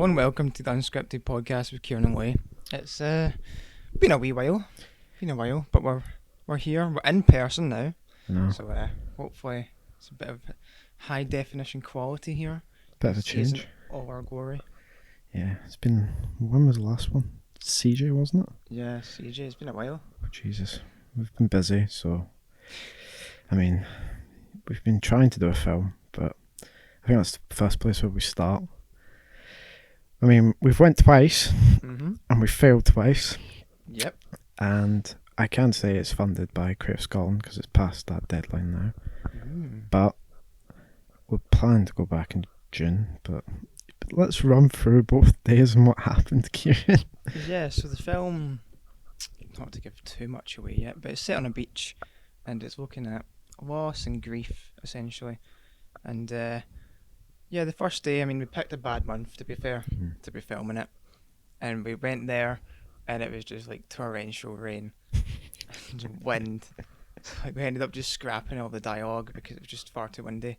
Hello and welcome to the Unscripted podcast with Kieran and Way. It's been a wee while, but we're here. We're in person now, No, so hopefully it's a bit of high definition quality here. bit of a This isn't change. all our glory. Yeah, it's been. When was the last one? CJ, wasn't it? Yeah, CJ, it's been a while. Oh, Jesus, we've been busy. So, I mean, we've been trying to do a film, but I think that's the first place where we start. I mean, we've went twice and we failed twice, Yep. and I can say it's funded by Creative Scotland because it's past that deadline now. But we're planning to go back in June. But let's run through both days and what happened, Kieran. Yeah, so the film, not to give too much away yet, but it's set on a beach and it's looking at loss and grief, essentially. And yeah, the first day, I mean, we picked a bad month, to be fair, to be filming it. And we went there and it was just like torrential rain and wind. Like, we ended up just scrapping all the dialogue because it was just far too windy.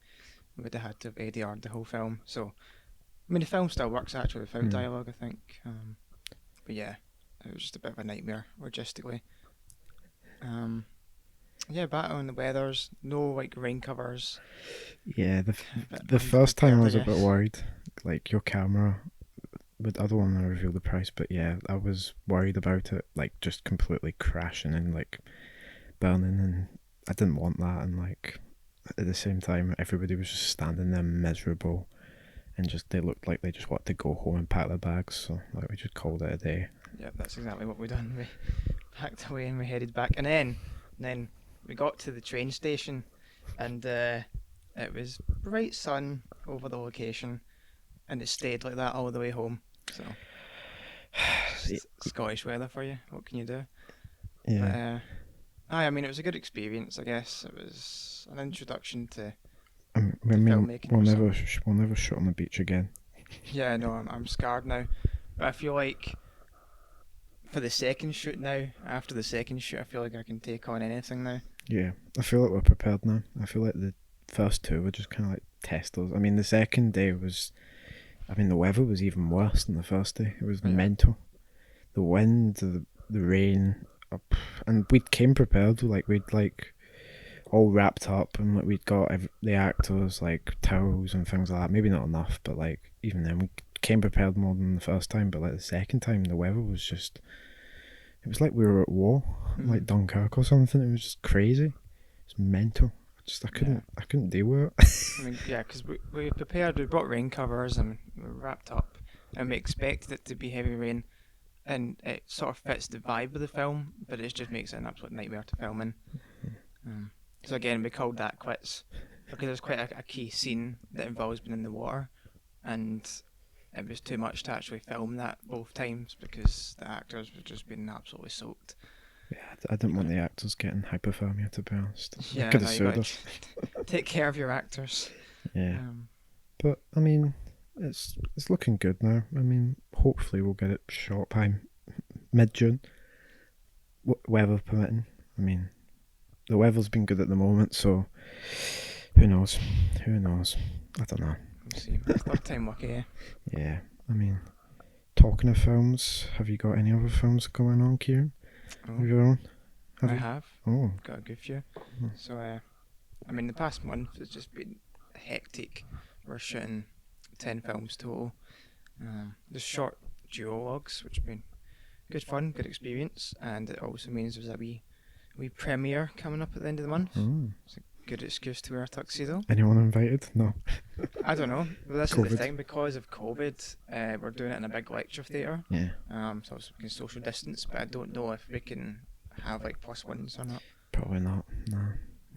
We would have had to have ADR'd the whole film. So, I mean, the film still works actually without dialogue, I think. But yeah, it was just a bit of a nightmare logistically. Yeah, battle in the weathers, no like rain covers. Yeah, the Bit first time I was a unprepared, bit guess. worried, like your camera. But I don't want to reveal the price, but yeah, I was worried about it, like just completely crashing and like burning, and I didn't want that. And like at the same time, everybody was just standing there miserable, and just they looked like they just wanted to go home and pack their bags. So like we just called it a day. Yeah, that's exactly what we done. We packed away and we headed back, and then we got to the train station, and it was bright sun over the location, and it stayed like that all the way home. So just Scottish weather for you. What can you do? Yeah, But, I mean, it was a good experience. I guess it was an introduction to. I mean, filmmaking we'll or never we'll never shoot on the beach again. Yeah, no, I'm scarred now, but I feel like for the second shoot now, after the second shoot, I feel like I can take on anything now. Yeah, I feel like we're prepared now. I feel like the first two were just kind of like testers. I mean, the second day was, I mean, the weather was even worse than the first day. It was Yeah. mental. The wind, the rain, and we came prepared. Like we'd like all wrapped up, and like we'd got the actors like towels and things like that. Maybe not enough, but like even then we came prepared more than the first time. But like the second time, the weather was just. It was like we were at war, like Dunkirk or something. It was just crazy. It's mental. I couldn't deal with it. I mean, yeah, because we prepared, we brought rain covers and we were wrapped up, and we expected it to be heavy rain, and it sort of fits the vibe of the film, but it just makes it an absolute nightmare to film in. So again, we called that quits because there's quite a key scene that involves being in the water, and it was too much to actually film that both times because the actors were just being absolutely soaked. Yeah, I didn't want the actors getting hypothermia, to be honest. Yeah, They could have no, you sued gotta us. take care of your actors. Yeah, Um, but I mean, it's looking good now. I mean, hopefully we'll get it shot by mid-June, weather permitting. I mean, the weather's been good at the moment, so who knows? Who knows? I don't know. we'll see. Third time lucky, eh? Yeah, I mean, talking of films, have you got any other films going on, Kieran? Oh, Of your own? I you? have. Oh, Got a good few. Hmm. So, I mean, the past month has just been hectic. We're shooting 10 films total. There's short duologues, which have been good fun, good experience, and it also means there's a wee premiere coming up at the end of the month. oh. Good excuse to wear a tuxedo. Anyone invited? No. I don't know. But this is COVID. the thing, because of COVID, we're doing it in a big lecture theatre. Yeah. So we can social distance, but I don't know if we can have like +1s or not. Probably not. No.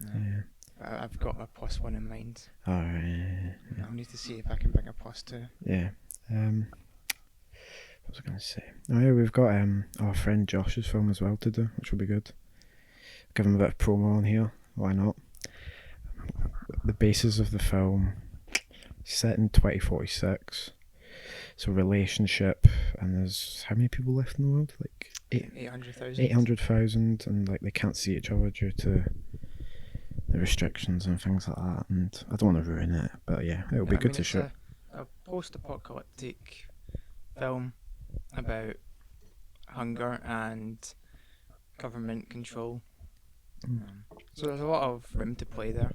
No. Yeah. But I've got a +1 in mind. Alright. Yeah. I'll need to see if I can bring a +2. Yeah. What was I going to say? Oh yeah, we've got our friend Josh's film as well to do, which will be good. Give him a bit of promo on here. Why not? The basis of the film set in 2046. It's a relationship, and there's how many people left in the world? Like 800,000. 800,000, and like they can't see each other due to the restrictions and things like that. And I don't want to ruin it, but yeah, it'll be good to shoot. A post-apocalyptic film about hunger and government control. So there's a lot of room to play there.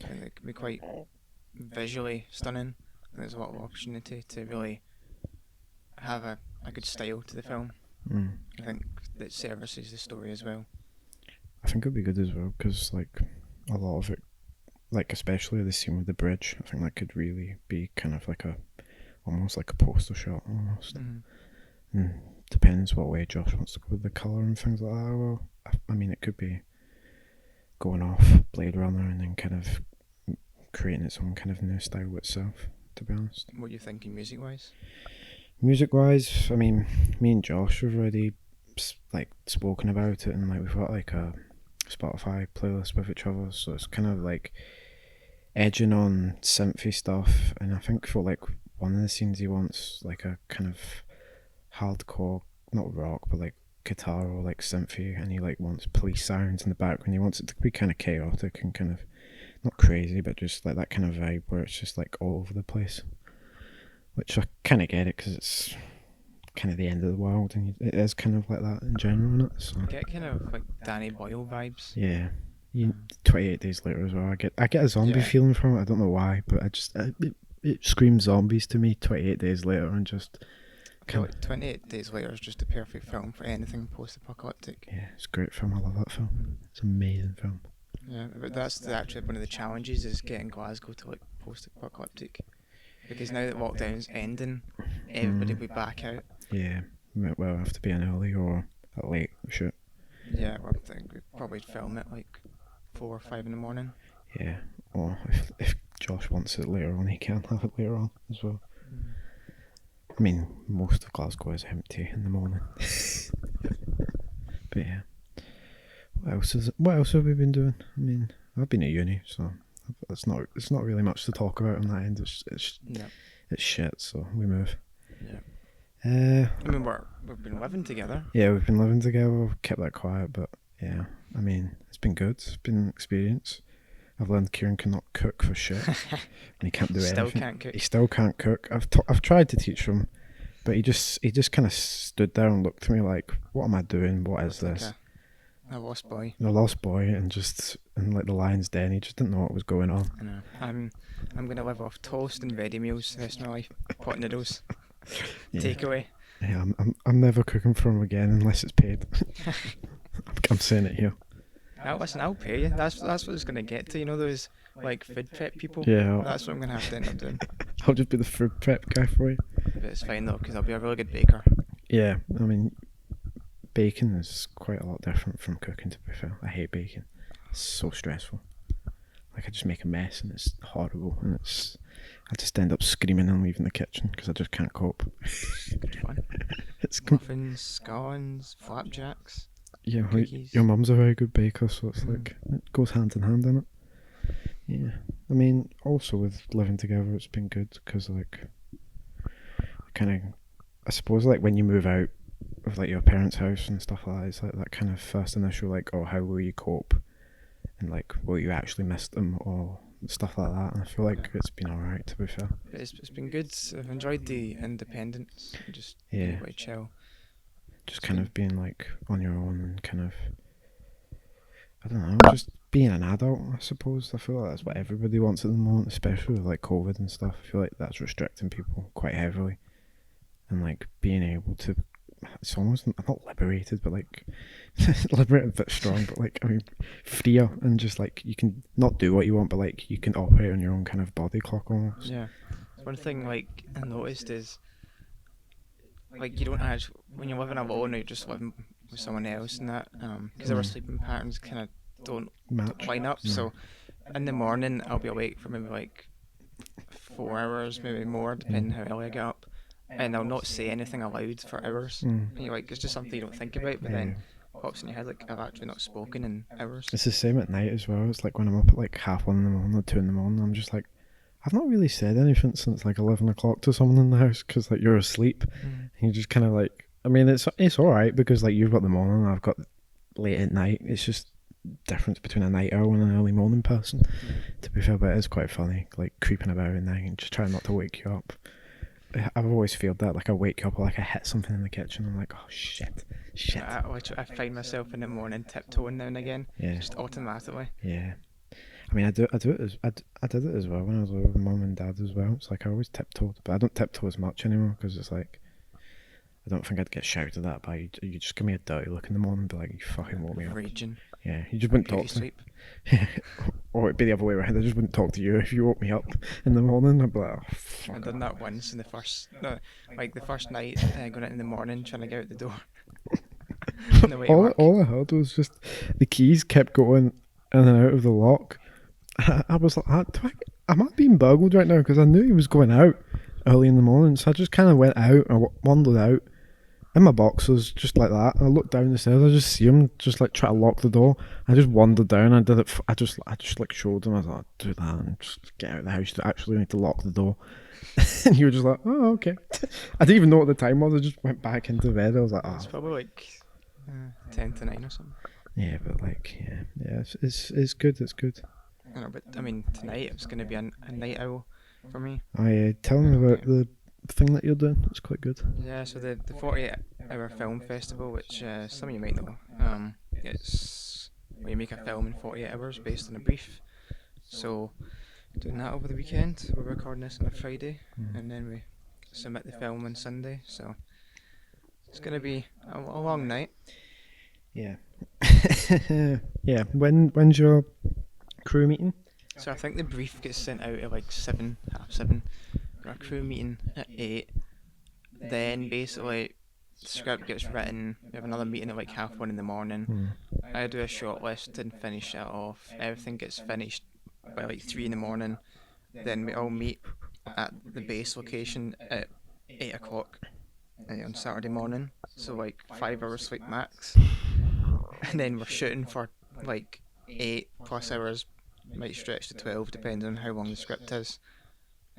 I think it can be quite visually stunning. And there's a lot of opportunity to really have a good style to the film. I think that services the story as well. I think it'd be good as well because like a lot of it, like especially the scene with the bridge, I think that could really be kind of like almost like a poster shot almost. Depends what way Josh wants to go with the colour and things like that. Well, I mean, it could be going off Blade Runner and then kind of creating its own kind of new style itself, to be honest. What are you thinking music wise? Music wise, I mean, me and Josh have already like spoken about it, and like we've got like a Spotify playlist with each other, so it's kind of like edging on synthy stuff. And I think for like one of the scenes he wants like a kind of hardcore, not rock, but like guitar or like synthy, and he like wants police sirens in the background. He wants it to be kind of chaotic and kind of not crazy, but just like that kind of vibe where it's just like all over the place, which I kind of get it because it's kind of the end of the world, and it is kind of like that in general, isn't it? So I get kind of like Danny Boyle vibes. yeah, 28 Days Later as well. I get a zombie feeling from it. I don't know why, but it screams zombies to me. 28 Days Later, and just I feel like 28 Days Later is just a perfect film for anything post-apocalyptic. Yeah, it's a great film. I love that film. It's an amazing film. Yeah, but that's actually one of the challenges is getting Glasgow to like post-apocalyptic, because now that lockdown's ending, everybody will be back out. Yeah, we'll have to be an early or a late shoot. Yeah, well, I think we'd probably film it like 4 or 5 in the morning. Yeah, or if Josh wants it later on, he can have it later on as well. I mean, most of Glasgow is empty in the morning. But yeah, what else have we been doing? I mean, I've been at uni, so it's not really much to talk about on that end. It's shit, so we move. Yeah. I mean, we've been living together. Yeah, we've been living together. We've kept that quiet, but yeah, I mean, it's been good. It's been an experience. I've learned Kieran cannot cook for shit, and he can't do anything. Can't cook. He still can't cook. I've tried to teach him, but he just kind of stood there and looked at me like, "What am I doing? What is this?" A lost boy. A lost boy, and just in like the lion's den, he just didn't know what was going on. I know. I'm gonna live off toast and ready meals the rest of my life. Pot noodles. Takeaway. Yeah, I'm never cooking for him again unless it's paid. I'm saying it here. Now listen, I'll pay you. That's what it's gonna get to. You know those like food prep people. Yeah. That's what I'm gonna have to end up doing. I'll just be the food prep guy for you. But it's fine though, because I'll be a really good baker. Yeah, I mean, baking is quite a lot different from cooking. To be fair, I hate baking. It's so stressful. Like I just make a mess and it's horrible, and I just end up screaming and leaving the kitchen because I just can't cope. Fun. It's muffins, scones, flapjacks. Yeah, cookies. Your mum's a very good baker, so it's like it goes hand in hand, doesn't it? Yeah, I mean, also with living together, it's been good because like, I suppose like when you move out of like your parents' house and stuff like that, it's like that kind of first initial like, oh, how will you cope, and like, will you actually miss them or stuff like that? And I feel like it's been alright, to be fair. It's been good. I've enjoyed the independence. Just being quite chill. Just kind of being like on your own and kind of, I don't know, just being an adult, I suppose. I feel like that's what everybody wants at the moment, especially with like COVID and stuff. I feel like that's restricting people quite heavily. And like being able to, it's almost not liberated, but like liberated, a bit strong, but like, I mean, freer, and just like you can not do what you want, but like you can operate on your own kind of body clock almost. Yeah. One thing like I noticed is like you don't actually, when you're living alone or you're just living with someone else and that, because our sleeping patterns kind of don't line up. So in the morning I'll be awake for maybe like 4 hours, maybe more, depending how early I get up, and I'll not say anything aloud for hours. And you're like, it's just something you don't think about, but then it pops in your head like I've actually not spoken in hours. It's the same at night as well. It's like when I'm up at like 1:30 in the morning or 2 in the morning, I'm just like, I've not really said anything since like 11 o'clock to someone in the house because like you're asleep. And you're just kind of like, I mean, it's alright because like you've got the morning and I've got late at night. It's just difference between a night owl and an early morning person, to be fair. But it is quite funny, like creeping about at night and just trying not to wake you up. I've always felt that. Like I wake up, like I hit something in the kitchen. I'm like, oh shit. I find myself in the morning tiptoeing now and again, Yeah, just automatically. yeah. I mean, I do it as I did it as well when I was with mum and dad as well. It's like I always tiptoed, but I don't tiptoe as much anymore because it's like I don't think I'd get shouted at by you. You just give me a dirty look in the morning, and be like, you fucking woke me up. Raging. Yeah, you just wouldn't Beauty talk to me. sleep. Or it'd be the other way around. I just wouldn't talk to you if you woke me up in the morning. I'd be like, oh, fuck I done that once in the first, no, like the first night, going out in the morning, trying to get out the door. On the way to work. all I heard was just the keys kept going in and out of the lock. I was like, am I being burgled right now? Because I knew he was going out early in the morning, so I just kind of went out and wandered out in my boxers, just like that. And I looked down the stairs. I just see him just like try to lock the door. I just wandered down. I did it. I just like showed him. I was like, do that and just get out of the house. You actually need to lock the door. And you were just like, oh, okay. I didn't even know what the time was. I just went back into bed. I was like, oh. It's probably like 10 to 9 or something. Yeah, but like, yeah, it's good. It's good. I know, but I mean, tonight it's going to be a night owl for me. Tell me about the thing that you're doing. It's quite good. Yeah, so the 48-hour film festival, which some of you might know, it's where you make a film in 48 hours based on a brief. So doing that over the weekend. We're recording this on a Friday, and then we submit the film on Sunday. So it's going to be a long night. Yeah. Yeah. When's your crew meeting? So I think the brief gets sent out at like 7, half 7. Our crew meeting at 8. Then basically the script gets written. We have another meeting at like 1:30 in the morning. I do a short list and finish it off. Everything gets finished by like 3 in the morning. Then we all meet at the base location at 8 o'clock on Saturday morning. So like 5 hours sleep max. And then we're shooting for like 8 plus hours, might stretch to 12 depending on how long the script is.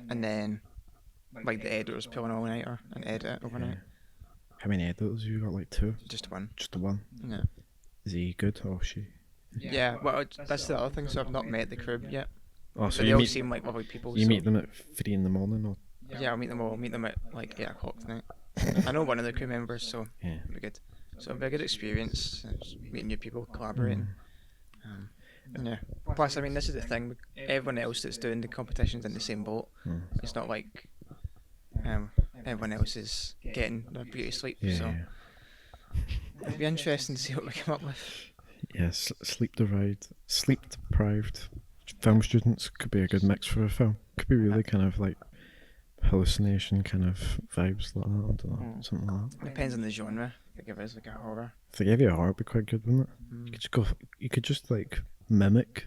And then like the editor's pull an all-nighter and edit it overnight. How many editors you got? Like 2? Just one. Just the one? Yeah. Is he good or she? Yeah, well that's the other thing, so I've not met the crew yet. Oh, so But they you all meet seem like lovely people. you so meet them at 3 in the morning or? Yeah, I'll meet them all. I'll meet them at like 8 o'clock tonight. I know one of the crew members, so Yeah. it'll be good. So it'll be a good experience, just meeting new people, collaborating. Yeah. Plus, I mean, this is the thing. Everyone else that's doing the competition's in the same boat. It's not like everyone else is getting their beauty sleep. Yeah. So it'll be interesting to see what we come up with. Yes, sleep deprived film students could be a good mix for a film. Could be really kind of like hallucination kind of vibes like that. I don't know, something like that. Depends on the genre. Like if it's like a horror. If they gave you a horror, it'd be quite good, wouldn't it? You could just like mimic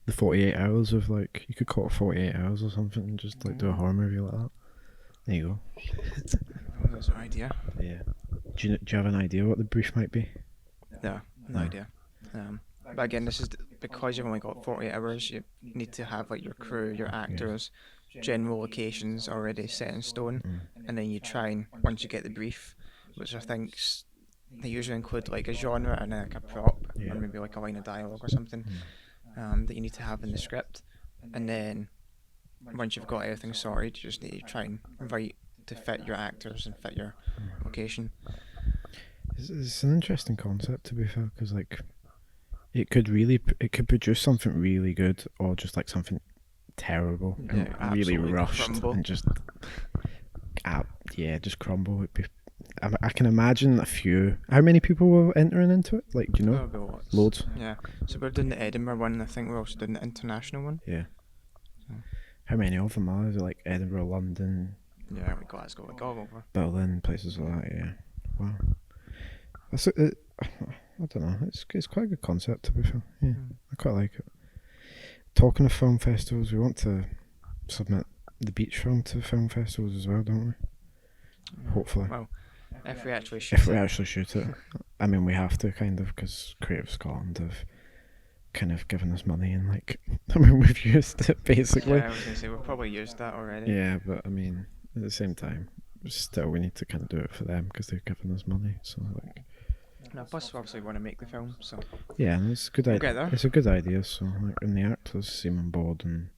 the 48 hours of like, you could call it 48 hours or something and just like do a horror movie like that. There you go. Oh, that's an idea. Yeah. Do you have an idea what the brief might be? No idea. But again, this is because you've only got 48 hours. You need to have like your crew, your actors, general locations already set in stone, and then you try and once you get the brief, which I think they usually include like a genre and like a prop, or maybe like a line of dialogue or something that you need to have in the script, and then once you've got everything sorted, you just need to try and write to fit your actors and fit your location. It's an interesting concept, to be fair, because like it could produce something really good or just like something terrible and really rushed crumble. and just just crumble. It'd be, I can imagine a few. How many people were entering into it? Like, do you know? There'll be lots. Loads. Yeah. So we're doing the Edinburgh one, and I think we're also doing the international one. Yeah. How many of them are? Is it like Edinburgh, London? Yeah, like Glasgow, like all over. Berlin, places like that. Yeah. Wow. I don't know. It's quite a good concept, to be fair. Yeah, I quite like it. Talking of film festivals, we want to submit the beach film to film festivals as well, don't we? Hopefully. Well, if we actually shoot it. I mean, we have to kind of, because Creative Scotland have kind of given us money and like, I mean, we've used it basically. Yeah, I was going to say, we've probably used that already. Yeah, but I mean, at the same time, still we need to kind of do it for them because they've given us money. So like. No, plus we obviously want to make the film, so. Yeah, and it's a good idea. There. It's a good idea. So like, and the actors seem on board, and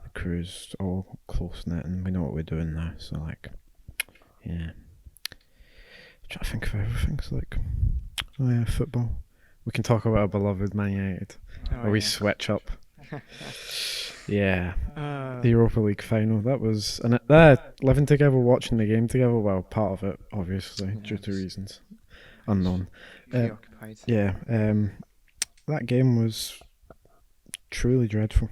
the crew's all close knit, and we know what we're doing now. So like, Yeah. I'm trying to think of everything. It's like, oh yeah, football. We can talk about our beloved Man United. Oh, Or we yeah. switch up. Yeah. Uh, The Europa League final. That was, and that living together, watching the game together. Well, part of it, obviously, Yeah, due to it's- reasons unknown. preoccupied. Yeah. That game was truly dreadful.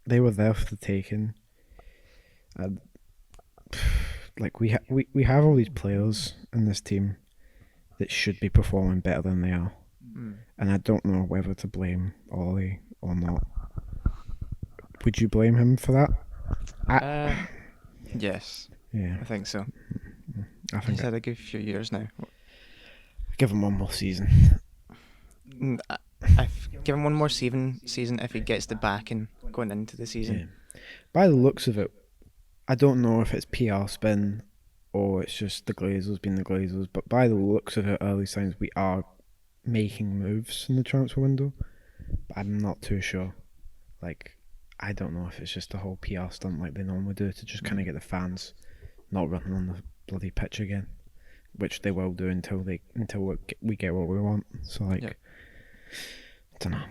They were there for the taking. And like we have all these players in this team that should be performing better than they are, Mm. and I don't know whether to blame Ollie or not. Would you blame him for that? Yes, Yeah, I think so. I He's think had a good few years now. give him one more season. I've given one more season if he gets the backing going into the season. Yeah. By the looks of it, I don't know if it's PR spin or it's just the Glazers being the Glazers, but by the looks of it, early signs we are making moves in the transfer window. But I'm not too sure. Like, I don't know if it's just a whole PR stunt like they normally do to just kind of get the fans not running on the bloody pitch again, which they will do until we get what we want. So like, Yep. I don't know.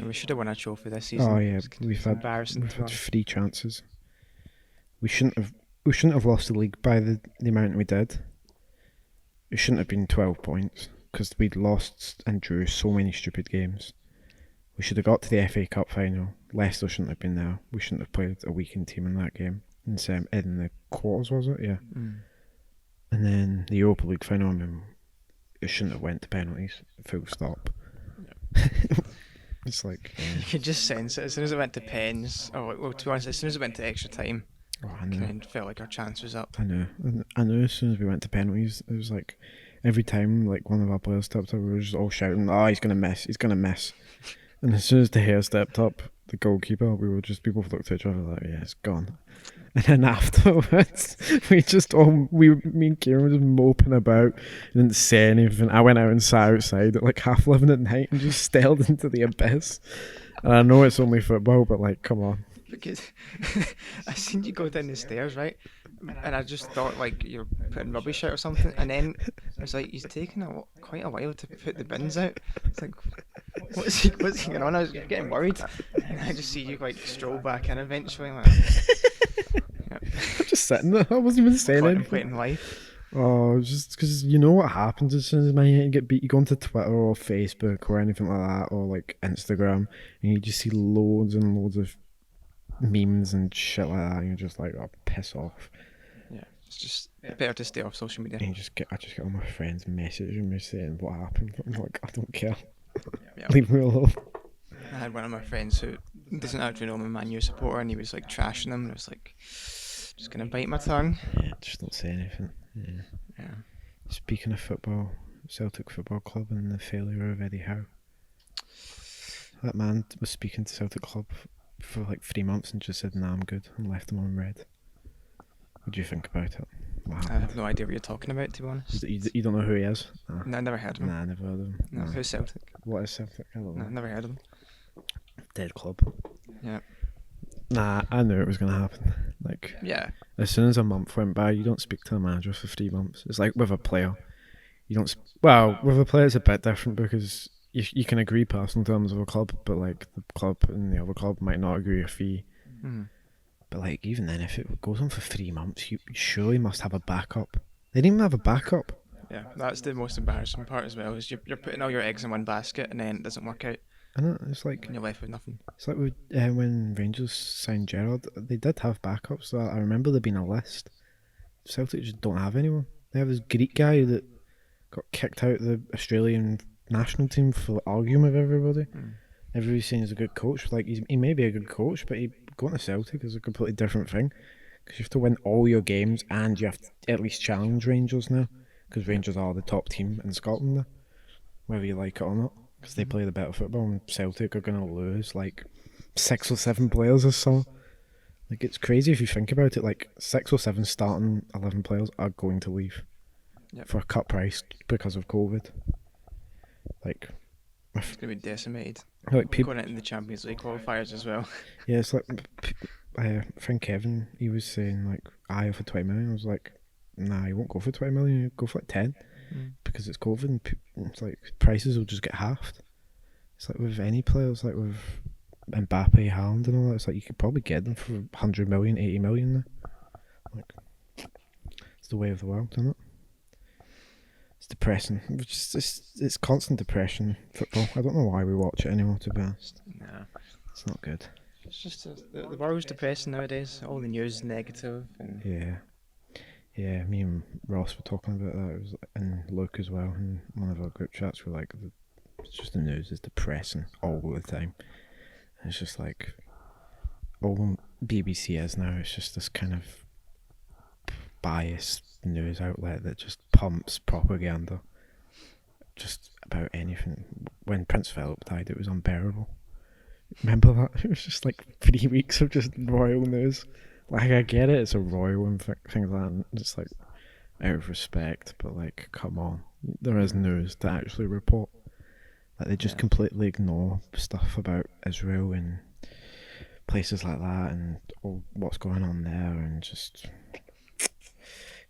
We should have won a trophy this season. Oh yeah, It's we've had embarrassing. to us. 3 chances. We shouldn't have lost the league by the amount we did. It shouldn't have been 12 points because we'd lost and drew so many stupid games. We should have got to the FA Cup final. Leicester shouldn't have been there. We shouldn't have played a weakened team in that game. In the quarters, was it? Yeah. Mm. And then the Europa League final, I mean, it shouldn't have went to penalties. Full stop. It's like, You could just sense it as soon as it went to pens. Oh well, to be honest, as soon as it went to extra time, oh, I know. kind of felt like our chance was up. I know. I knew as soon as we went to penalties, it was like every time like one of our players stepped up, we were just all shouting, "Oh, he's gonna miss! He's gonna miss!" And as soon as De Gea stepped up, the goalkeeper, people looked at each other like, "Yeah, it's gone." And then afterwards, me and Kieran were just moping about, didn't say anything. I went out and sat outside at like 11:30 at night and just stared into the abyss. And I know it's only football, but like, come on. Because I seen you go down the stairs, right? And I just thought like you're putting rubbish out or something. And then I was like, he's taking quite a while to put the bins out. It's like, what's he going on? I was getting worried. And I just see you like stroll back in eventually. I'm like, I'm just sitting there. I wasn't even saying anything. contemplating life. Oh, just because you know what happens as soon as Man United get beat, you go onto Twitter or Facebook or anything like that, or like Instagram, and you just see loads and loads of memes and shit like that, and you're just like, oh, piss off. Yeah, it's just better to stay off social media. And I just get all my friends messaging me saying what happened. I'm like, I don't care. Yeah. Leave me alone. I had one of my friends who doesn't actually know I'm a Man U supporter, and he was like trashing them, and I was like, just gonna bite my tongue. Yeah, just don't say anything. Yeah. Yeah. Speaking of football, Celtic Football Club and the failure of Eddie Howe. That man was speaking to Celtic Club for like 3 months and just said, "Nah, I'm good," and left them on red. What do you think about it? What I happened? have no idea what you're talking about, to be honest. You don't know who he is? Nah. No, I never heard of him. Nah, I never heard of him. No, Nah. who's Celtic? What is Celtic? I don't No, know. never heard of him. Dead club. Yeah. Nah, I knew it was going to happen. Like, Yeah. as soon as a month went by, you don't speak to a manager for 3 months. It's like with a player. You don't. Well, with a player, it's a bit different because you can agree personal terms with a club, but like the club and the other club might not agree a fee. Mm. But like even then, if it goes on for 3 months, you surely must have a backup. They didn't even have a backup. Yeah, that's the most embarrassing part as well. Is you're putting all your eggs in one basket and then it doesn't work out, And it's like and you're left with nothing. it's like with, when Rangers signed Gerrard, they did have backups. So I remember there being a list. Celtic just don't have anyone. They have this Greek guy that got kicked out of the Australian national team for arguing with everybody. Mm. Everybody's saying he's a good coach. Like he may be a good coach, but going to Celtic is a completely different thing. Because you have to win all your games and you have to at least challenge Rangers now. Because Rangers are the top team in Scotland now, whether you like it or not. Because they play the better football, and Celtic are going to lose like 6 or 7 players or so. Like it's crazy if you think about it. Like 6 or 7 starting 11 players are going to leave for a cut price because of COVID. Like It's gonna be decimated. people. Going into the Champions League qualifiers as well. Yeah, it's like I think Kevin. He was saying like, "I for 20 million." I was like, nah, you won't go for 20 million. You go for like 10 Mm. because it's COVID. And it's like prices will just get halved. It's like with any players, like with Mbappe, Haaland, and all that. It's like you could probably get them for 100 million, 80 million now. Like, it's the way of the world, isn't it? It's depressing. It's constant depression. Football. I don't know why we watch it anymore. To be honest, Nah. it's not good. It's just the world's depressing nowadays. All the news is negative, and Yeah. Me and Ross were talking about that. It was, and Luke as well. And one of our group chats were like, it's just the news is depressing all the time. And it's just like all BBC is now. It's just this kind of biased news outlet that just pumps propaganda just about anything. When Prince Philip died, it was unbearable. Remember that? It was just like 3 weeks of just royal news. Like, I get it, it's a royal and things like that, and it's like out of respect, but like, come on. There is news to actually report. Like, they just completely ignore stuff about Israel and places like that and all what's going on there, and just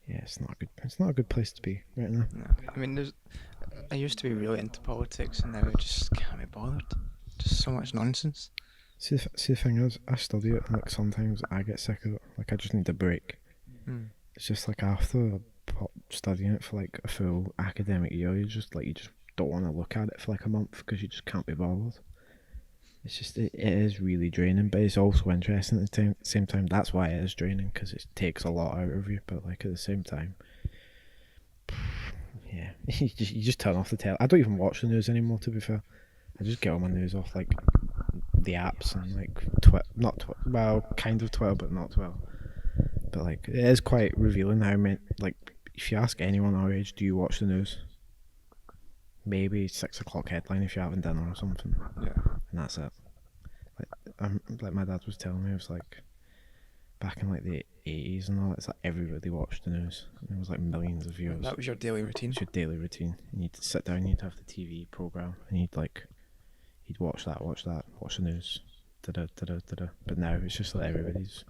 it's not a good place to be right now. no. I mean, I used to be really into politics, and now I just can't be bothered. Just so much nonsense. See, the thing is, I study it, and like sometimes I get sick of it. Like, I just need a break. Mm. It's just like after studying it for like a full academic year, you just don't want to look at it for like a month because you just can't be bothered. It's just it is really draining, but it's also interesting at the same time. That's why it is draining, because it takes a lot out of you. But like at the same time, yeah, you just turn off the tele. I don't even watch the news anymore. To be fair, I just get all my news off like the apps and like kind of Twitter, but not Twitter. But like, it is quite revealing how many, like, if you ask anyone our age, do you watch the news? Maybe 6 o'clock headline if you're having dinner or something. Yeah. And that's it. Like my dad was telling me, it was like back in like the 80s and all. It's like everybody watched the news. There was like millions of viewers. That was your daily routine. It's your daily routine. And you'd sit down, you'd have the TV program, and you'd watch the news. Da-da. But now it's just like everybody's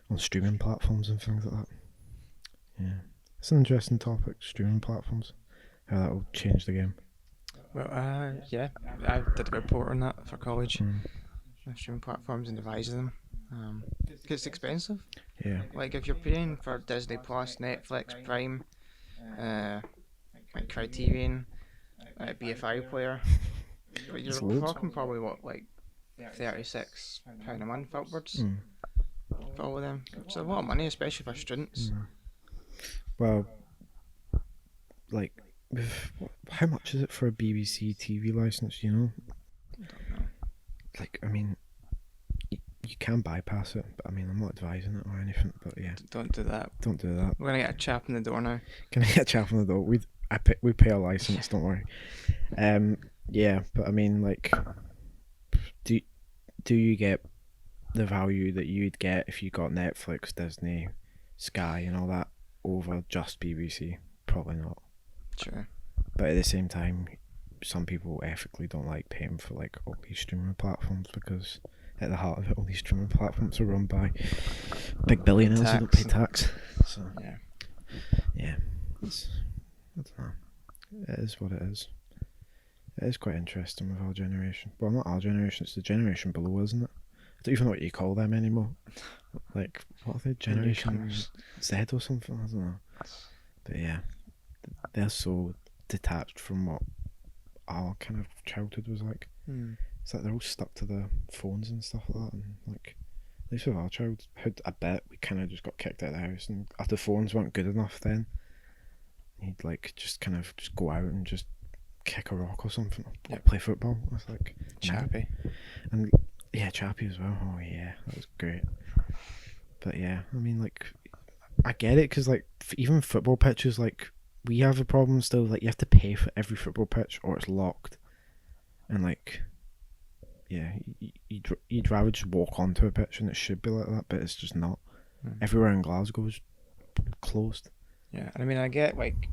on streaming platforms and things like that. Yeah, it's an interesting topic. Streaming platforms, how that will change the game. Well, yeah, I did a report on that for college. Streaming platforms and devising them. It's expensive. Yeah. Like if you're paying for Disney Plus, Netflix, Prime, like Criterion, BFI player, but you're talking probably what, like £36 a month upwards for all of them. It's a lot of money, especially for students. Well, like, how much is it for a BBC TV license? You know, I don't know. like, I mean, you can bypass it, but I mean, I'm not advising it or anything. But yeah, Don't do that. don't do that. We're gonna get a chap in the door now. Can I get a chap on the door? We pay a license. Don't worry. Yeah, but I mean, like, do you get the value that you'd get if you got Netflix, Disney, Sky, and all that over just BBC? Probably not. Sure. But at the same time, some people ethically don't like paying for like all these streaming platforms, because at the heart of it, all these streaming platforms are run by big billionaires who don't pay tax. So yeah, I don't know. It is what it is. It is quite interesting with our generation. Well, not our generation, it's the generation below, isn't it? I don't even know what you call them anymore. Like, what are they? Generation Z or something? I don't know. But yeah, they're so detached from what our kind of childhood was like. It's like they're all stuck to their phones and stuff like that. And like, at least with our childhood, I bet we kind of just got kicked out of the house, and if the phones weren't good enough then, you'd like just kind of just go out and just kick a rock or something, or play football. It's like Chappy. And yeah, Chappy as well. Oh yeah, that was great. But yeah, I mean, like, I get it, because like even football pitches, like, we have a problem still. Like, you have to pay for every football pitch or it's locked, and like, yeah, you'd rather just walk onto a pitch, and it should be like that, but it's just not. Everywhere in Glasgow is closed. Yeah, and I mean, I get like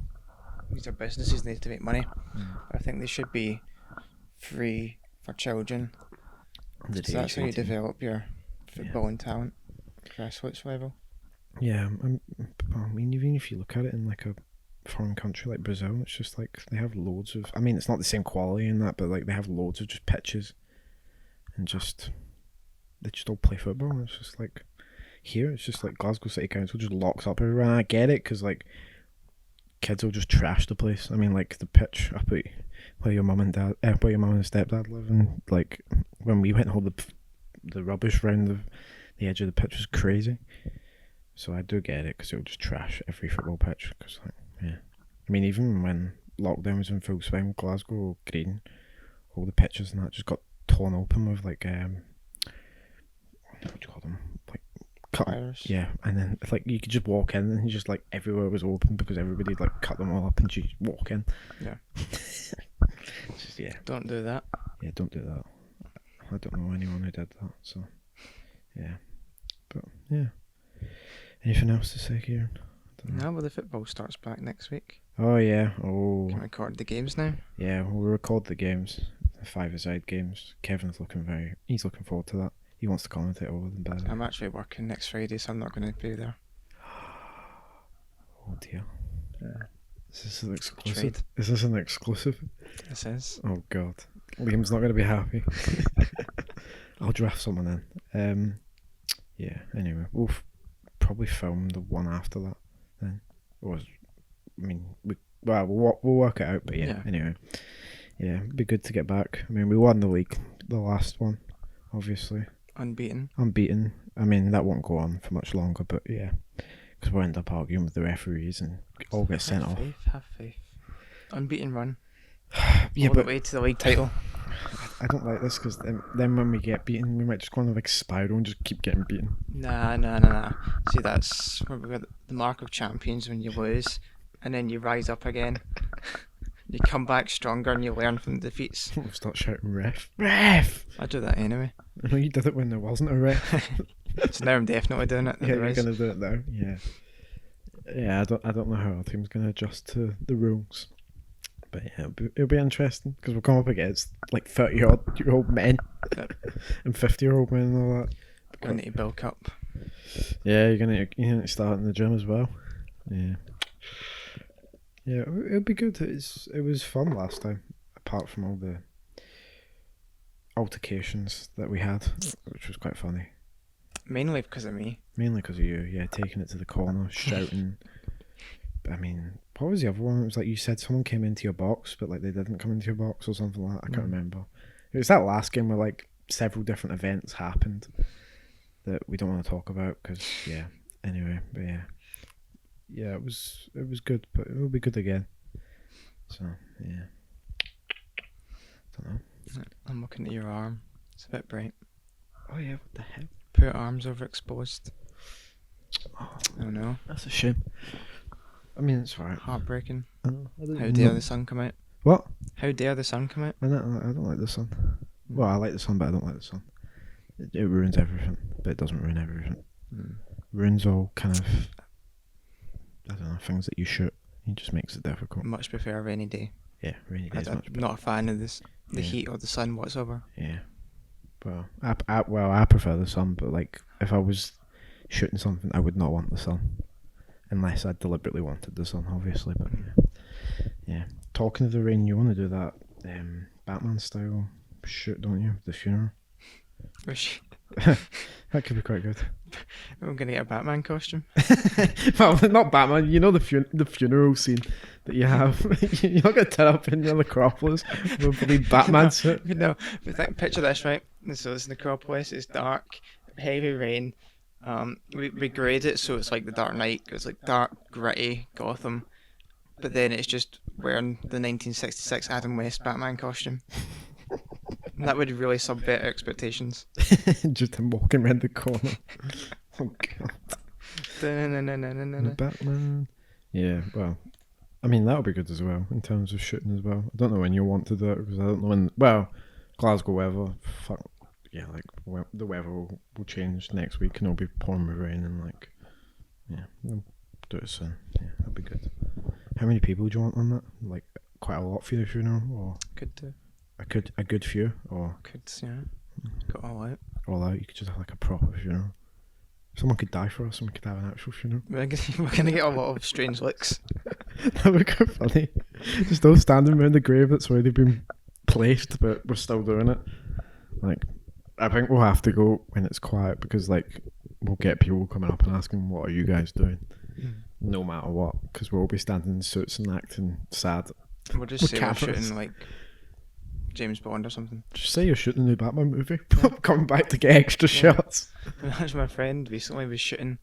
these are businesses, they need to make money. I think they should be free for children. So that's how you develop your footballing talent, grassroots level. Yeah, I mean, even if you look at it in like a foreign country like Brazil, it's just like they have loads of. I mean, it's not the same quality in that, but like they have loads of just pitches and just they just all play football. And it's just like here, it's just like Glasgow City Council just locks up everyone. And I get it because like kids will just trash the place. I mean, like the pitch up at where your mum and where your mum and stepdad live, and like when we went and hauled the rubbish around the edge of the pitch was crazy. So I do get it because it'll just trash every football pitch. Cause like, yeah, I mean, even when lockdown was in full swing, Glasgow or Green, all the pitches and that just got torn open with like what do you call them? Like cut. Virus. Yeah, and then it's like you could just walk in and just like everywhere was open because everybody like cut them all up and you just walk in. Yeah. Just, yeah. Don't do that. Yeah, don't do that. I don't know anyone who did that. So yeah, but yeah. Anything else to say, Kieran? No, well, the football starts back next week. Oh yeah. Oh Can record the games now. yeah. We'll record the games, the five-a-side games. Kevin's he's looking forward to that. He wants to commentate over them. By the way. I'm actually working next Friday, so I'm not going to be there. Oh dear. Yeah. Is this an exclusive? Trade. Is this an exclusive? This is. Oh god. Liam's not going to be happy. I'll draft someone in. Yeah. Anyway, we'll probably film the one after that. Then, or I mean, we'll work it out. But yeah. Anyway, yeah, it'd be good to get back. I mean, we won the league, the last one, obviously. Unbeaten. I mean, that won't go on for much longer. But yeah, because we'll end up arguing with the referees and all get sent off. Have faith. Unbeaten run. Yeah, all but the way to the league title. I don't like this because then when we get beaten, we might just go on a like spiral and just keep getting beaten. Nah. See, that's where we got the mark of champions when you lose, and then you rise up again. You come back stronger and you learn from the defeats. We'll start shouting ref. I do that anyway. I know you did it when there wasn't a ref. So now I'm definitely doing it. Yeah, you're gonna do it now. Yeah. Yeah, I don't know how our team's gonna adjust to the rules. But yeah, it'll be interesting because we'll come up against like 30-year-old men and 50-year-old men and all that. Going to bulk up. Yeah, you're gonna start in the gym as well. Yeah. Yeah, it'll be good. It was fun last time, apart from all the altercations that we had, which was quite funny. Mainly because of me. Mainly because of you, yeah, taking it to the corner, shouting. I mean, what was the other one? It was like you said someone came into your box, but like they didn't come into your box or something like that. I can't remember. It was that last game where like several different events happened that we don't want to talk about because yeah. Anyway, but yeah, it was good, but it will be good again. So yeah, don't know. I'm looking at your arm. It's a bit bright. Oh yeah, what the heck? Poor arms overexposed. Oh no. That's a shame. I mean, it's alright. Heartbreaking. How How dare the sun come out? What? How dare the sun come out? I don't like the sun. Well, I like the sun, but I don't like the sun. It ruins everything, but it doesn't ruin everything. Ruins all kind of, I don't know, things that you shoot. It just makes it difficult. Much prefer a rainy day. Yeah, rainy days I'm much better. not a fan of the heat or the sun whatsoever. Yeah. Well, I prefer the sun, but like if I was shooting something, I would not want the sun, unless I deliberately wanted the sun, obviously. But yeah. Talking of the rain, you want to do that Batman style shoot, don't you? The funeral. That could be quite good. I'm gonna get a Batman costume. Well, not Batman. You know the funeral scene that you have. You're not gonna turn up in the Necropolis with a Batman suit. No, but picture this, right? So it's Necropolis. It's dark, heavy rain. We grade it so it's like the Dark Knight. It's like dark, gritty Gotham. But then it's just wearing the 1966 Adam West Batman costume. And that would really subvert expectations. Just him walking around the corner. Oh god. Batman. Yeah, well, I mean that'll be good as well in terms of shooting as well. I don't know when you'll want to do it because I don't know when. Well, Glasgow weather. Fuck yeah, like the weather will change next week and it'll be pouring with rain and like yeah, we'll do it soon. Yeah, that'll be good. How many people do you want on that? Like quite a lot for the funeral, or Could do. a good few, or Could, yeah. Go all out. all out. You could just have like a proper funeral. Someone could die for us. Someone could have an actual funeral. We're gonna get a lot of strange looks. That would be funny. Just all standing around the grave that's already been placed, but we're still doing it. Like, I think we'll have to go when it's quiet because, like, we'll get people coming up and asking, "What are you guys doing?" No matter what, because we'll all be standing in suits and acting sad. We'll just With say we're cameras. shooting like James Bond or something. Just say you're shooting the new Batman movie. Coming back to get extra shots. Actually, my friend recently was shooting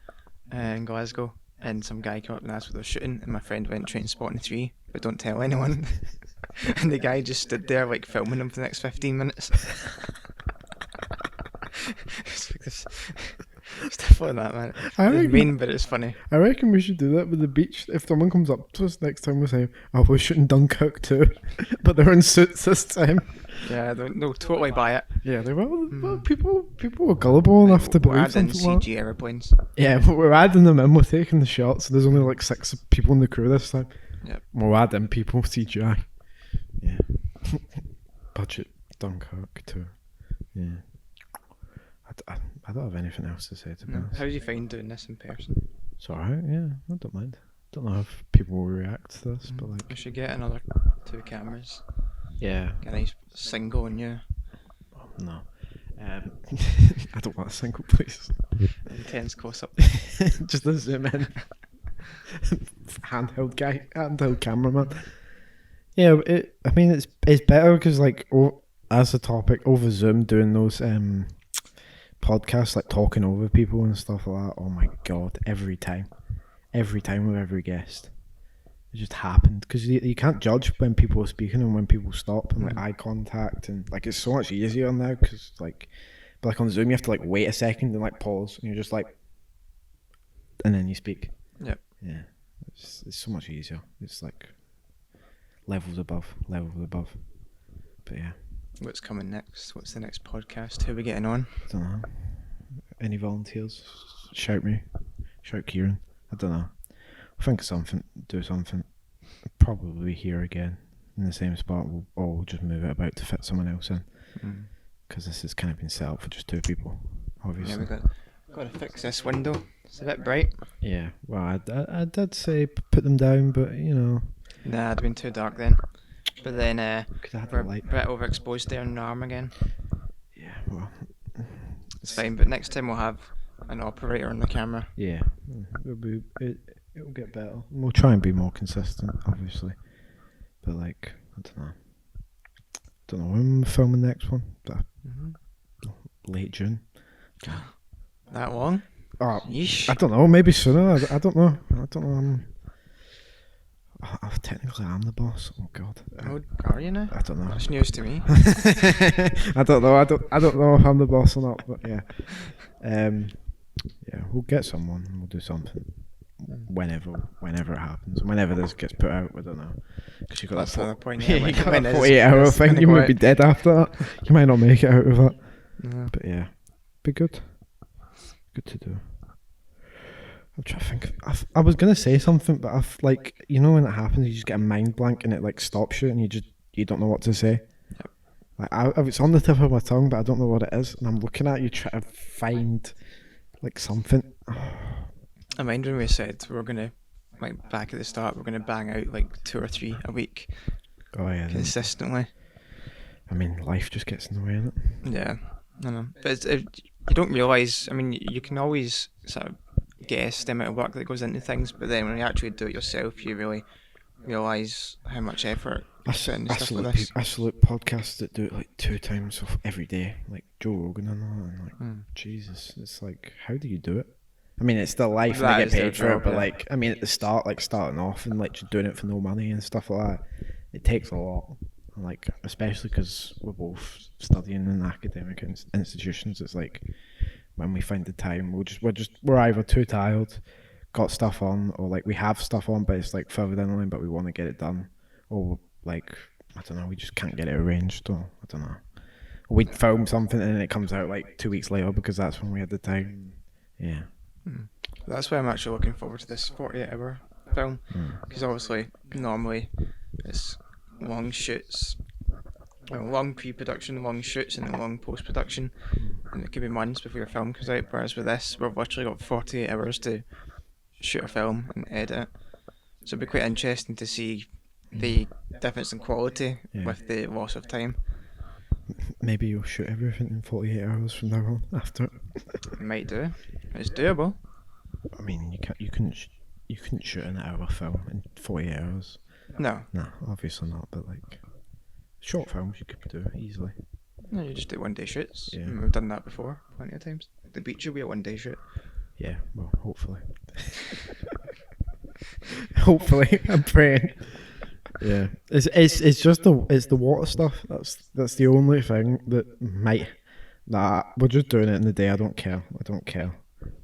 in Glasgow, and some guy came up and asked what they were shooting, and my friend went Trainspotting 3, but don't tell anyone. And the guy just stood there like filming him for the next 15 minutes. It's like this, stuff like that, man. It's mean, but it's funny. I reckon we should do that with the beach. If someone comes up to us next time, we'll say, "Oh, we're shooting Dunkirk too," but they're in suits this time. Yeah, they'll totally buy it. Yeah, they will. Well, people are gullible enough to We're believe adding something like CG airplanes. Yeah, but we're adding them in. We're taking the shots. So there's only like 6 people in the crew this time. Yep. We'll add in people CGI. Yeah. Budget Dunkirk too. Yeah. I don't have anything else to say to be honest. How do you find doing this in person? It's alright, yeah. I don't mind. Don't know if people will react to this, but like. We should get another 2 cameras. Yeah. Get a nice single on you. No. I don't want a single, please. Intense close up. Just a zoom in. Handheld cameraman. Yeah, I mean it's better because like as a topic over Zoom doing those podcasts like talking over people and stuff like that. Oh my god! Every time with every guest, it just happened because you can't judge when people are speaking and when people stop and like eye contact and like it's so much easier now because like, but like on Zoom you have to like wait a second and like pause and you're just like, and then you speak. Yep. Yeah, it's so much easier. It's like levels above. But yeah. What's coming next? What's the next podcast? Who are we getting on? I don't know. Any volunteers? Shout me. Shout Kieran. I don't know. Think of something. Do something. Probably here again in the same spot. We'll just move it about to fit someone else in. Because this has kind of been set up for just 2 people, obviously. Yeah, we got to fix this window. It's a bit bright. Yeah. Well, I did say put them down, but you know. Nah, it'd been too dark then. But then Could have had we're the a light. bit overexposed there in the arm again. Yeah. Well. It's fine, but next time we'll have an operator on the camera. Yeah. It'll get better. We'll try and be more consistent, obviously. But like, I don't know when we're filming the next one. Late June. That long? Oh, Yeesh. I don't know. Maybe sooner. I don't know. Technically, I'm the boss. Oh God. How are you now? I don't know. That's news to me. I don't know. I don't know if I'm the boss or not. But yeah. Yeah. We'll get someone. We'll do something. Whenever it happens, whenever this gets put out, I don't know. Because you got That's that another point. Yeah, Yeah, you got when that is- 48-hour it's thing. gonna You go might out. be dead after that. You might not make it out of that. Yeah. But yeah, be good. Good to do. I'm trying to think. I was gonna say something, but I've like when it happens, you just get a mind blank and it like stops you, and you don't know what to say. Yep. Like it's on the tip of my tongue, but I don't know what it is, and I'm looking at you trying to find like something. I mind when we said we were gonna, like back at the start, we're gonna bang out like 2 or 3 a week Oh yeah. consistently. I mean, life just gets in the way, innit? Yeah, I know. But you don't realise. I mean, you can always sort of guess the amount of work that goes into things, but then when you actually do it yourself, you really realise how much effort you put into stuff like this. I salute podcasts that do it like 2 times every day, like Joe Rogan and all that. And like, Jesus, it's like, how do you do it? I mean, it's still life and That they is get their paid for it, job, but yeah. like, I mean, at the start, like starting off and like just doing it for no money and stuff like that, it takes a lot. And like, especially because we're both studying in academic institutions, it's like when we find the time, we're either too tired, got stuff on, or like we have stuff on, but it's like further down the line, but we want to get it done, or like I don't know, we just can't get it arranged, or I don't know. Or we'd film something and then it comes out like 2 weeks later because that's when we had the time. Yeah. That's why I'm actually looking forward to this 48-hour film, because obviously normally it's long shoots, long pre-production, long shoots, and then long post-production. and it could be months before your film comes out. Whereas with this, we've literally got 48 hours to shoot a film and edit it. So it'd be quite interesting to see the difference in quality Yeah. with the loss of time. Maybe you'll shoot everything in 48 hours from now on after it. Might do. It's doable. I mean, you couldn't shoot an hour film in 48 hours. No. No, obviously not. But like short films, you could do easily. No, you just do 1 day shoots. Yeah. And we've done that before plenty of times. The beach will be a 1 day shoot. Yeah, well, hopefully. Hopefully, I'm praying. Yeah, it's just the water stuff. That's the only thing that might. Nah, we're just doing it in the day. I don't care.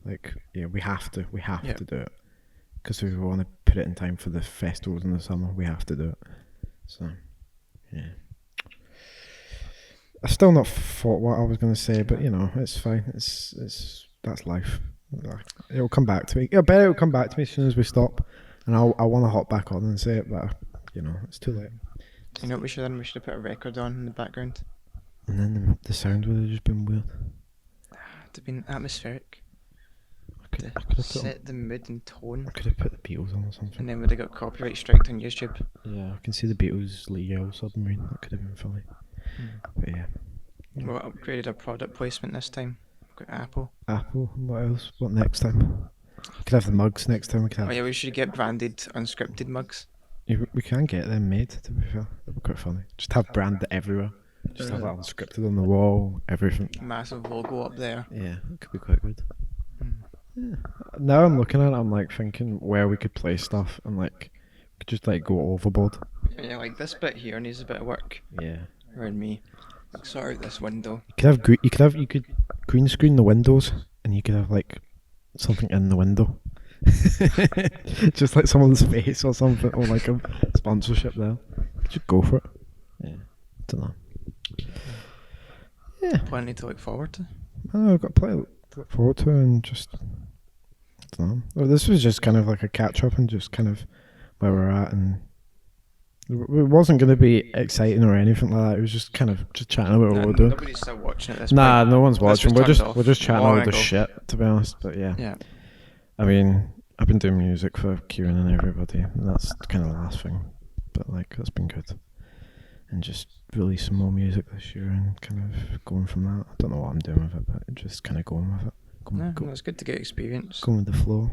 Like, yeah, we have to do it because if we want to put it in time for the festivals in the summer, we have to do it. So, yeah. I still not thought what I was going to say, but you know, it's fine. It's that's life. It'll come back to me. I bet it'll come back to me as soon as we stop, and I want to hop back on and say it, but you know, it's too late. You know what we should have done? We should have put a record on in the background. And then the sound would have just been weird. It'd have been atmospheric. I could To have set the mood and tone. I could have put the Beatles on or something. And then we'd have got copyright striked on YouTube. Yeah, I can see the Beatles' Yellow Submarine. That could have been funny. But yeah. We upgraded our product placement this time. We've got Apple. Apple. What else? What next time? We could have the mugs next time. We could have. Oh yeah, we should get branded unscripted mugs. Yeah, we can get them made. To be fair, that'd be quite funny. Just have brand everywhere. Just have that unscripted on the wall. Everything. Massive logo up there. Yeah, it could be quite good. Yeah. Now I'm looking at it, I'm like thinking where we could place stuff and like we could just like go overboard. Yeah, like this bit here needs a bit of work. Yeah. Around me. Like sort out this window. You could green screen the windows and you could have like something in the window. Just like someone's face or something, or like a sponsorship there. Just go for it. Yeah. Don't know. Yeah. Plenty to look forward to. Oh, I've got plenty to look forward to and just I don't know. Well, this was just kind of like a catch up and just kind of where we're at, and it wasn't going to be exciting or anything like that. It was just kind of just chatting about what we're doing. Nobody's still watching it this Nah, point. no one's watching. We're just chatting Long all the ago. shit, to be honest. But yeah. Yeah. I mean, I've been doing music for Kieran and everybody, and that's kind of the last thing. But like, that's been good. And just release some more music this year and kind of going from that. I don't know what I'm doing with it, but just kind of going with it. No, it's good to get experience. Going with the flow.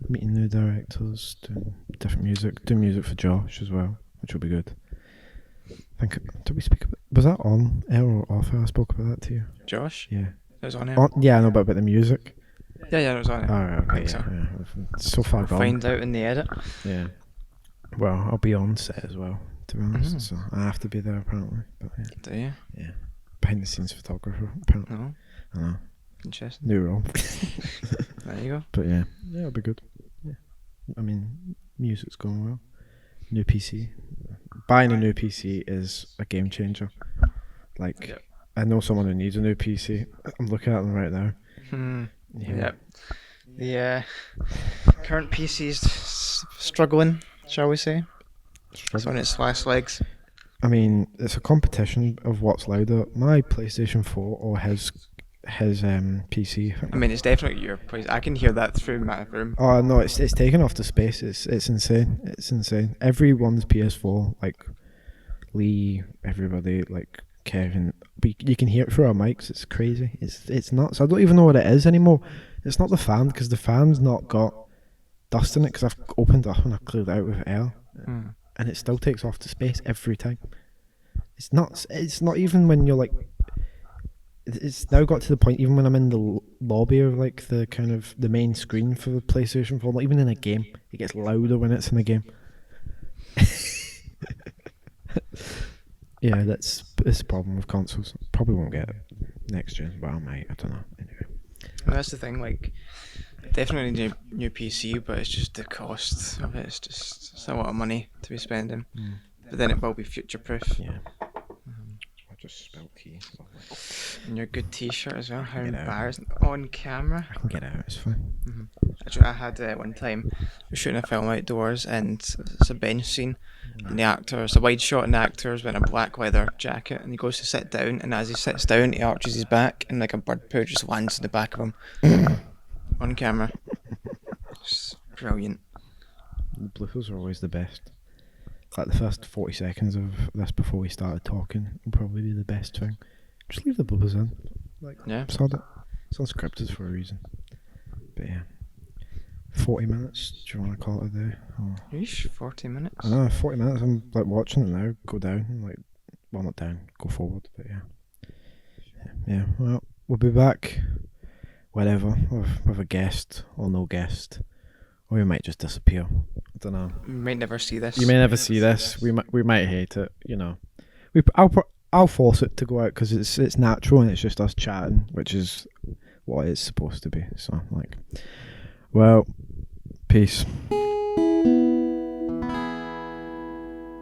Meeting new directors, doing different music. Doing music for Josh as well, which will be good. I think, did we speak about, was that on air or off air? I spoke about that to you. Josh? Yeah. It was on air. Yeah, I know about the music. Yeah, it was on air. Alright, okay, I think so. yeah. So far gone. Find out in the edit. Yeah. Well, I'll be on set as well, to be honest. Mhm. So I have to be there apparently. But yeah. Do you? Yeah. Behind the scenes photographer, apparently. No. I know. Interesting. New role. There you go. But yeah. Yeah, it'll be good. Yeah. I mean, music's going well. New PC. Buying a new PC is a game changer. Like, Yep. I know someone who needs a new PC. I'm looking at them right now. Yeah. The current PC's struggling, shall we say? It's on its last legs. I mean, it's a competition of what's louder. My PlayStation 4 or his PC. I mean, it's definitely your place. I can hear that through my room. Oh no, it's taken off the space. It's insane. It's insane. Everyone's PS4, like Lee, everybody, like Kevin. But you can hear it through our mics. It's crazy. It's nuts. I don't even know what it is anymore. It's not the fan because the fan's not got dust in it because I've opened up and I cleared it out with air, and it still takes off the space every time. It's nuts. It's not even when you're like. It's now got to the point even when I'm in the lobby of like the kind of the main screen for the PlayStation 4, like even in a game, it gets louder when it's in a game. Yeah, that's a problem with consoles. Probably won't get it next gen, but I might. I don't know. Anyway. And that's the thing, like, definitely need a new PC, but it's just the cost of it. It's a lot of money to be spending. But then it will be future proof. Yeah. just spelled key. Lovely. And your good T-shirt as well. How Get out. embarrassing! On camera. I can get out. It's fine. Actually, I had one time we were shooting a film outdoors, and it's a bench scene, and the actor, it's a wide shot, and the actor's wearing a black leather jacket, and he goes to sit down, and as he sits down, he arches his back, and like a bird poo just lands in the back of him on camera. It's brilliant. The bloopers are always the best. Like the first 40 seconds of this before we started talking will probably be the best thing. Just leave the bloopers in. Like, Yeah. sod it. It's unscripted for a reason. But yeah. 40 minutes, do you want to call it a day? Oh. Yeesh, 40 minutes. I know, 40 minutes. I'm like watching it now. Go down. Like, well, not down. Go forward. But yeah. Yeah. Well, we'll be back whenever with a guest or no guest. Or we might just disappear. I don't know. You might never see this. You may never see this. We might hate it. You know. I'll force it to go out because it's natural and it's just us chatting, which is what it's supposed to be. So like, well, peace.